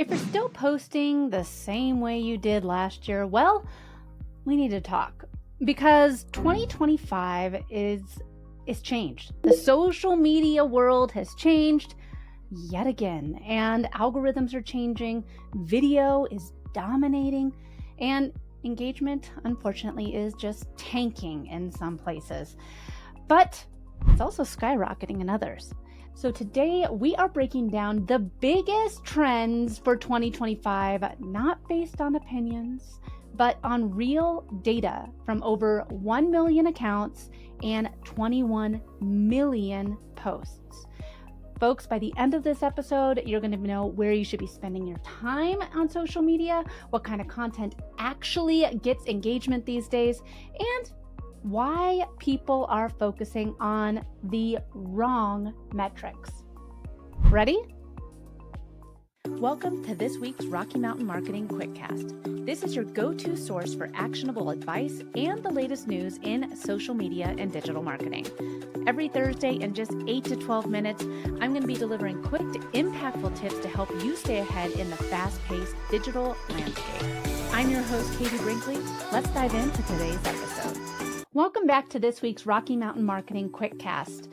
If you're still posting the same way you did last year, well, we need to talk because 2025 is changed. The social media world has changed yet again, and algorithms are changing. Video is dominating, and engagement, unfortunately, is just tanking in some places. But it's also skyrocketing in others. So today we are breaking down the biggest trends for 2025, not based on opinions, but on real data from over 1 million accounts and 21 million posts. Folks, by the end of this episode, you're going to know where you should be spending your time on social media, what kind of content actually gets engagement these days, and why people are focusing on the wrong metrics. Ready? Welcome to this week's Rocky Mountain Marketing Quickcast. This is your go-to source for actionable advice and the latest news in social media and digital marketing. Every Thursday in just 8 to 12 minutes, I'm going to be delivering quick, impactful tips to help you stay ahead in the fast-paced digital landscape. I'm your host, Katie Brinkley. Let's dive into today's episode. Welcome back to this week's Rocky Mountain Marketing Quickcast.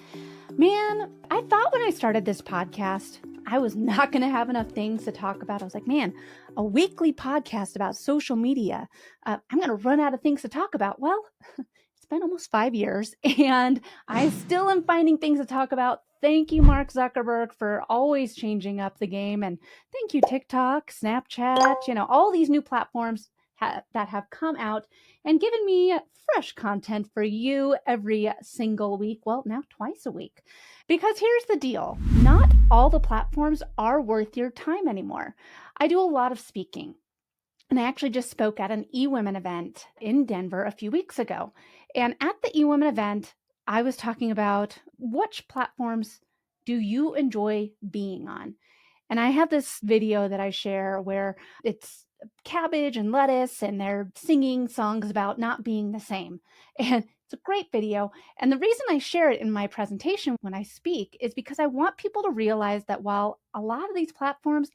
Man, I thought when I started this podcast, I was not going to have enough things to talk about. I was like, man, a weekly podcast about social media. I'm going to run out of things to talk about. Well, it's been almost 5 years and I still am finding things to talk about. Thank you, Mark Zuckerberg, for always changing up the game. And thank you, TikTok, Snapchat, all these new platforms that have come out and given me fresh content for you every single week. Well, now twice a week. Because here's the deal. Not all the platforms are worth your time anymore. I do a lot of speaking. And I actually just spoke at an eWomen event in Denver a few weeks ago. And at the eWomen event, I was talking about which platforms do you enjoy being on? And I have this video that I share where it's cabbage and lettuce and they're singing songs about not being the same. And it's a great video. And the reason I share it in my presentation when I speak is because I want people to realize that while a lot of these platforms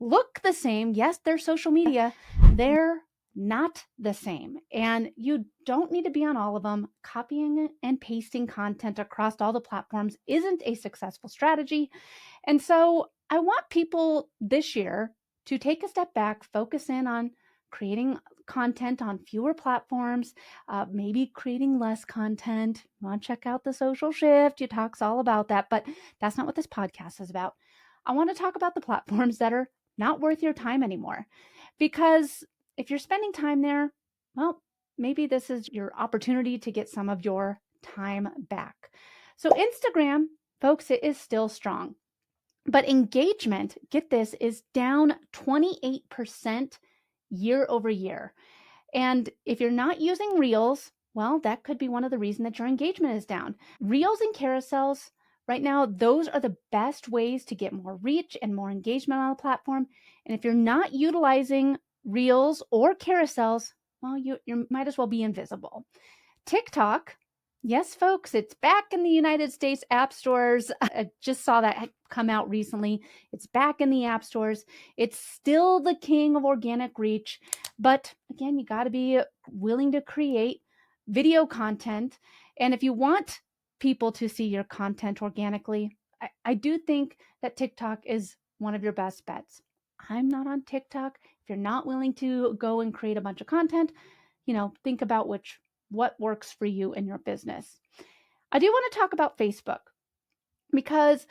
look the same, yes, they're social media, they're not the same. And you don't need to be on all of them. Copying and pasting content across all the platforms isn't a successful strategy. And so I want people this year to take a step back, focus in on creating content on fewer platforms, maybe creating less content. You want to check out The Social Shift. It talks all about that, but that's not what this podcast is about. I want to talk about the platforms that are not worth your time anymore. Because if you're spending time there, well, maybe this is your opportunity to get some of your time back. So Instagram, folks, it is still strong. But engagement, get this, is down 28% year over year. And if you're not using Reels, well, that could be one of the reasons that your engagement is down. Reels and carousels, right now, those are the best ways to get more reach and more engagement on the platform. And if you're not utilizing Reels or carousels, well, you might as well be invisible. TikTok, yes, folks, it's back in the United States app stores. I just saw that come out recently. It's back in the app stores. It's still the king of organic reach. But again, you got to be willing to create video content. And if you want people to see your content organically, I do think that TikTok is one of your best bets. I'm not on TikTok. If you're not willing to go and create a bunch of content, think about what works for you in your business. I do want to talk about Facebook because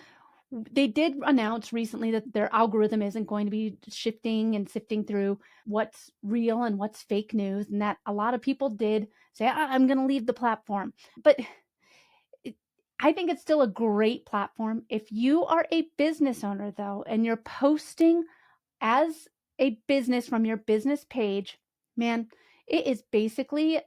they did announce recently that their algorithm isn't going to be shifting and sifting through what's real and what's fake news, and that a lot of people did say, I'm going to leave the platform. But I think it's still a great platform. If you are a business owner, though, and you're posting as a business from your business page, man, it is basically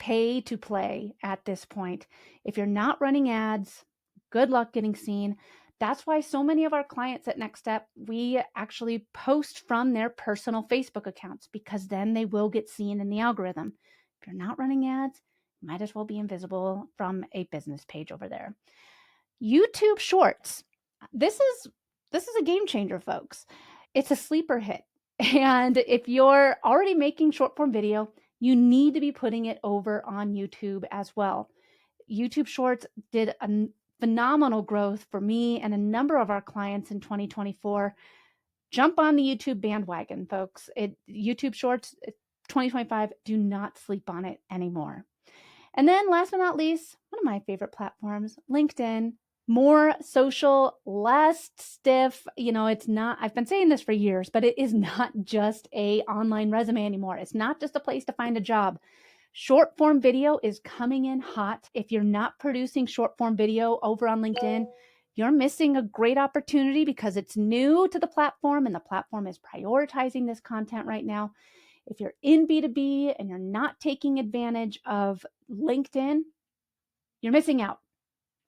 pay to play at this point. If you're not running ads, good luck getting seen. That's why so many of our clients at Next Step, we actually post from their personal Facebook accounts because then they will get seen in the algorithm. If you're not running ads, you might as well be invisible from a business page over there. YouTube Shorts. This is a game changer, folks. It's a sleeper hit. And if you're already making short form video, you need to be putting it over on YouTube as well. YouTube Shorts did a phenomenal growth for me and a number of our clients in 2024. Jump on the YouTube bandwagon, folks. YouTube Shorts 2025, do not sleep on it anymore. And then last but not least, one of my favorite platforms, LinkedIn. More social, less stiff. It's not, I've been saying this for years, but it is not just a online resume anymore. It's not just a place to find a job. Short form video is coming in hot. If you're not producing short form video over on LinkedIn, you're missing a great opportunity because it's new to the platform and the platform is prioritizing this content right now. If you're in B2B and you're not taking advantage of LinkedIn, you're missing out.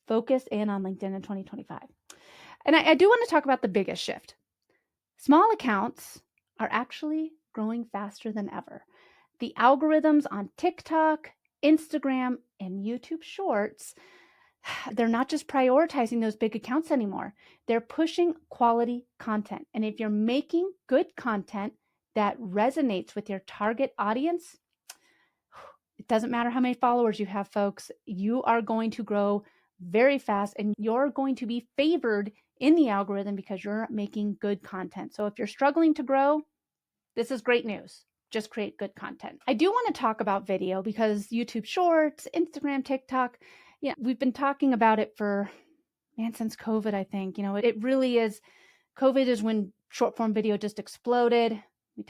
Focus in on LinkedIn in 2025. And I do want to talk about the biggest shift. Small accounts are actually growing faster than ever. The algorithms on TikTok, Instagram, and YouTube Shorts, they're not just prioritizing those big accounts anymore. They're pushing quality content. And if you're making good content that resonates with your target audience, it doesn't matter how many followers you have, folks, you are going to grow very fast and you're going to be favored in the algorithm because you're making good content. So if you're struggling to grow, this is great news. Just create good content. I do want to talk about video because YouTube Shorts, Instagram, TikTok, we've been talking about it since COVID, I think. It really is. COVID is when short form video just exploded. We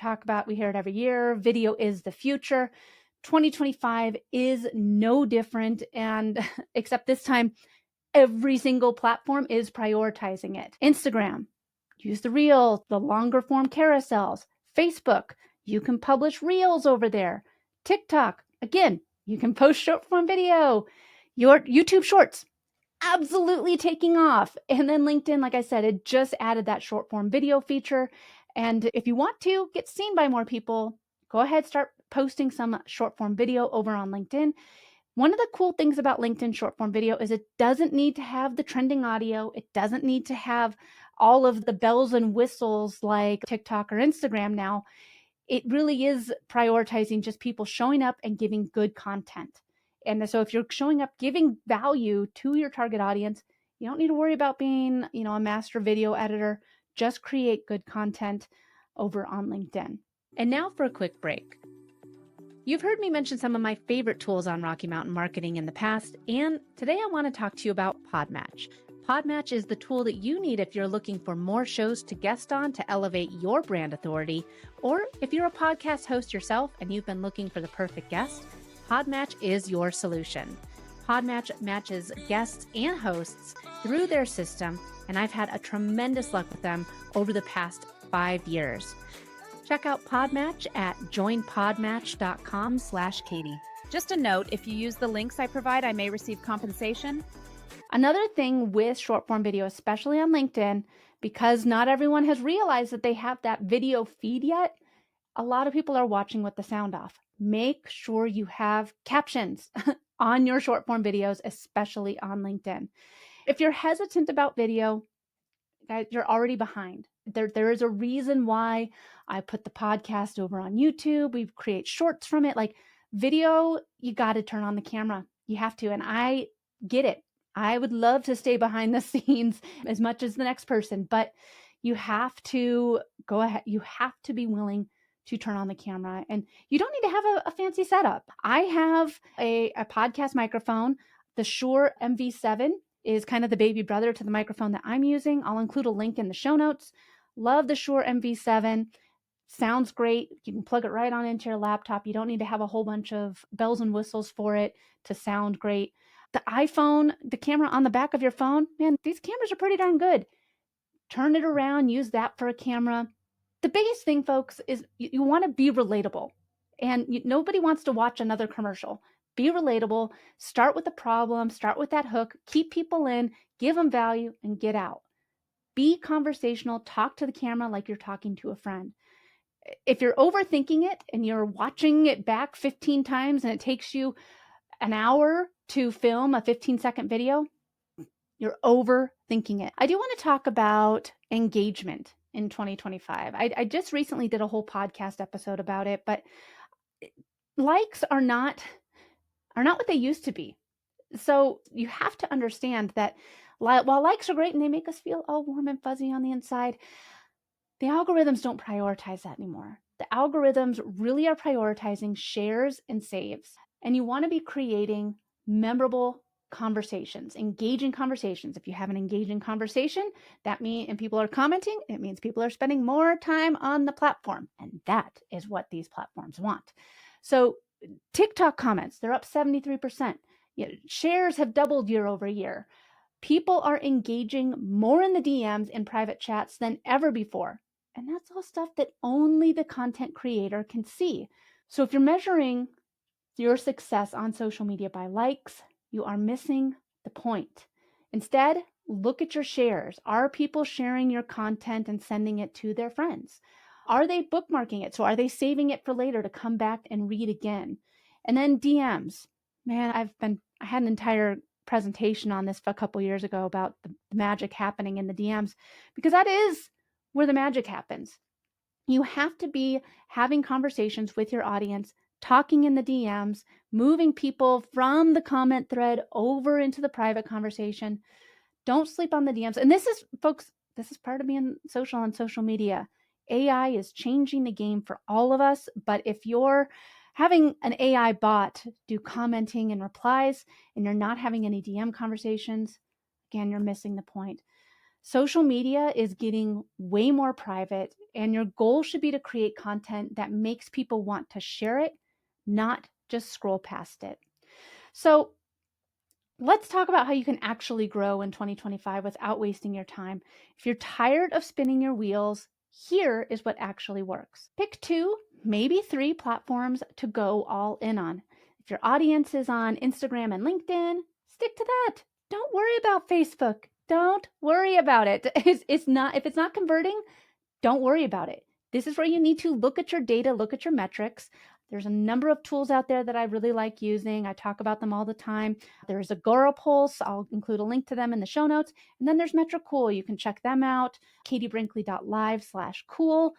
hear it every year. Video is the future. 2025 is no different. And except this time, every single platform is prioritizing it. Instagram, use the reel, the longer form carousels. Facebook, you can publish reels over there. TikTok, again, you can post short form video. Your YouTube Shorts, absolutely taking off. And then LinkedIn, like I said, it just added that short form video feature. And if you want to get seen by more people, go ahead, start posting some short form video over on LinkedIn. One of the cool things about LinkedIn short form video is it doesn't need to have the trending audio. It doesn't need to have all of the bells and whistles like TikTok or Instagram now. It really is prioritizing just people showing up and giving good content. And so if you're showing up, giving value to your target audience, you don't need to worry about being, a master video editor. Just create good content over on LinkedIn. And now for a quick break. You've heard me mention some of my favorite tools on Rocky Mountain Marketing in the past, and today I want to talk to you about Podmatch. Podmatch is the tool that you need if you're looking for more shows to guest on to elevate your brand authority, or if you're a podcast host yourself and you've been looking for the perfect guest, Podmatch is your solution. Podmatch matches guests and hosts through their system, and I've had a tremendous luck with them over the past 5 years. Check out Podmatch at joinpodmatch.com/Katie. Just a note, if you use the links I provide, I may receive compensation. Another thing with short form video, especially on LinkedIn, because not everyone has realized that they have that video feed yet, a lot of people are watching with the sound off. Make sure you have captions on your short form videos, especially on LinkedIn. If you're hesitant about video, guys, you're already behind. There is a reason why I put the podcast over on YouTube. We create shorts from it. Like video, you got to turn on the camera. You have to. And I get it. I would love to stay behind the scenes as much as the next person, but you have to go ahead. You have to be willing to turn on the camera, and you don't need to have a fancy setup. I have a podcast microphone. The Shure MV7 is kind of the baby brother to the microphone that I'm using. I'll include a link in the show notes. Love the Shure MV7. Sounds great. You can plug it right on into your laptop. You don't need to have a whole bunch of bells and whistles for it to sound great. The iPhone, the camera on the back of your phone, man, these cameras are pretty darn good. Turn it around, use that for a camera. The biggest thing, folks, is you want to be relatable. And nobody wants to watch another commercial. Be relatable. Start with the problem. Start with that hook. Keep people in. Give them value and get out. Be conversational. Talk to the camera like you're talking to a friend. If you're overthinking it and you're watching it back 15 times and it takes you an hour to film a 15-second video, you're overthinking it. I do want to talk about engagement in 2025. I just recently did a whole podcast episode about it, but likes are not what they used to be. So you have to understand that while likes are great and they make us feel all warm and fuzzy on the inside, the algorithms don't prioritize that anymore. The algorithms really are prioritizing shares and saves. And you want to be creating memorable conversations, engaging conversations. If you have an engaging conversation, that means, and people are commenting, it means people are spending more time on the platform. And that is what these platforms want. So TikTok comments, they're up 73%. Shares have doubled year over year. People are engaging more in the DMs and private chats than ever before. And that's all stuff that only the content creator can see. So if you're measuring your success on social media by likes, you are missing the point. Instead, look at your shares. Are people sharing your content and sending it to their friends? Are they bookmarking it? So are they saving it for later to come back and read again? And then DMs. Man, I had an entire presentation on this a couple years ago about the magic happening in the DMs, because that is where the magic happens. You have to be having conversations with your audience, talking in the DMs, moving people from the comment thread over into the private conversation. Don't sleep on the DMs. And this is, folks, this is part of being social on social media. AI is changing the game for all of us. But if you're having an AI bot do commenting and replies and you're not having any DM conversations, again, you're missing the point. Social media is getting way more private, and your goal should be to create content that makes people want to share it, not just scroll past it. So let's talk about how you can actually grow in 2025 without wasting your time. If you're tired of spinning your wheels, here is what actually works. Pick 2, maybe 3 platforms to go all in on. If your audience is on Instagram and LinkedIn, stick to that. Don't worry about Facebook. Don't worry about it. It's not, if it's not converting, don't worry about it. This is where you need to look at your data, look at your metrics. There's a number of tools out there that I really like using. I talk about them all the time. There's Agora Pulse. I'll include a link to them in the show notes. And then there's Metricool. You can check them out. katiebrinkley.live/cool.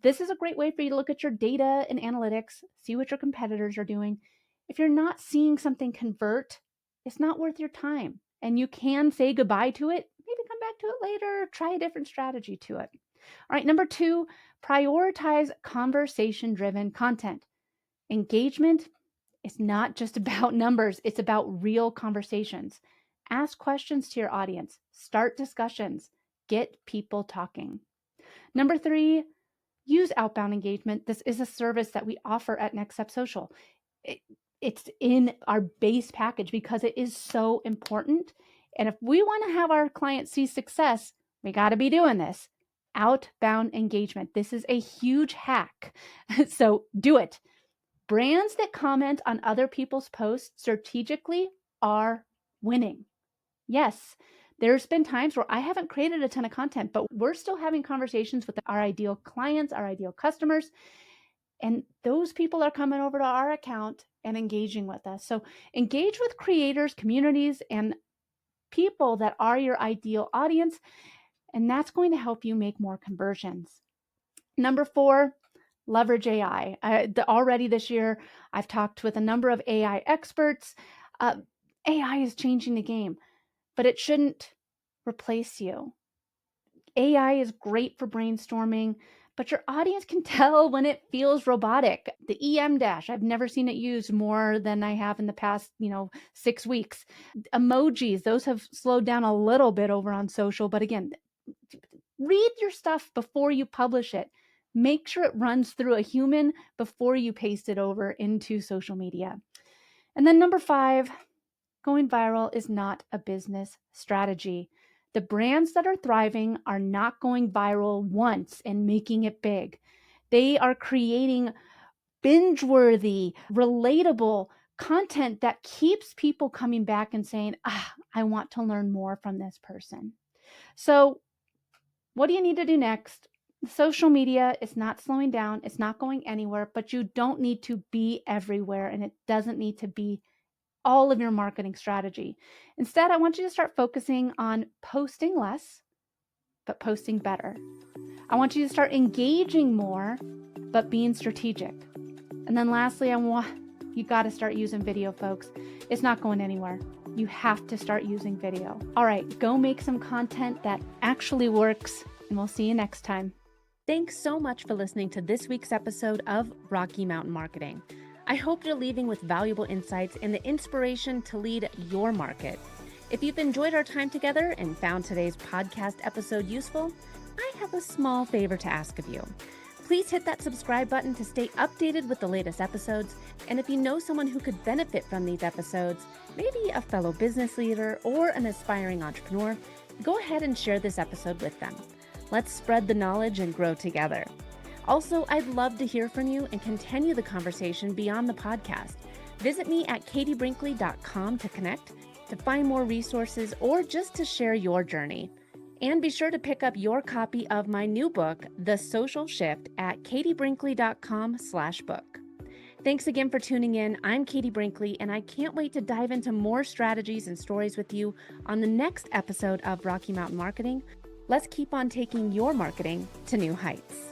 This is a great way for you to look at your data and analytics, see what your competitors are doing. If you're not seeing something convert, it's not worth your time. And you can say goodbye to it, maybe come back to it later, try a different strategy to it. All right, number 2, prioritize conversation-driven content. Engagement is not just about numbers, it's about real conversations. Ask questions to your audience, start discussions, get people talking. Number 3, use outbound engagement. This is a service that we offer at Next Step Social. It's in our base package because it is so important. And if we want to have our clients see success, we got to be doing this. Outbound engagement. This is a huge hack. So do it. Brands that comment on other people's posts strategically are winning. Yes, there's been times where I haven't created a ton of content, but we're still having conversations with our ideal clients, our ideal customers. And those people are coming over to our account and engaging with us. So engage with creators, communities, and people that are your ideal audience. And that's going to help you make more conversions. Number 4, leverage AI. Already this year, I've talked with a number of AI experts. AI is changing the game, but it shouldn't replace you. AI is great for brainstorming, but your audience can tell when it feels robotic. The EM dash, I've never seen it used more than I have in the past, 6 weeks. Emojis, those have slowed down a little bit over on social, but again, read your stuff before you publish it. Make sure it runs through a human before you paste it over into social media. And then number 5, going viral is not a business strategy. The brands that are thriving are not going viral once and making it big. They are creating binge-worthy, relatable content that keeps people coming back and saying, I want to learn more from this person. So what do you need to do next? Social media is not slowing down. It's not going anywhere, but you don't need to be everywhere, and it doesn't need to be all of your marketing strategy. Instead, I want you to start focusing on posting less, but posting better. I want you to start engaging more, but being strategic. And then lastly, you got to start using video, folks. It's not going anywhere. You have to start using video. All right, go make some content that actually works, and we'll see you next time. Thanks so much for listening to this week's episode of Rocky Mountain Marketing. I hope you're leaving with valuable insights and the inspiration to lead your market. If you've enjoyed our time together and found today's podcast episode useful, I have a small favor to ask of you. Please hit that subscribe button to stay updated with the latest episodes. And if you know someone who could benefit from these episodes, maybe a fellow business leader or an aspiring entrepreneur, go ahead and share this episode with them. Let's spread the knowledge and grow together. Also, I'd love to hear from you and continue the conversation beyond the podcast. Visit me at katiebrinkley.com to connect, to find more resources, or just to share your journey. And be sure to pick up your copy of my new book, The Social Shift, at katiebrinkley.com/book. Thanks again for tuning in. I'm Katie Brinkley, and I can't wait to dive into more strategies and stories with you on the next episode of Rocky Mountain Marketing. Let's keep on taking your marketing to new heights.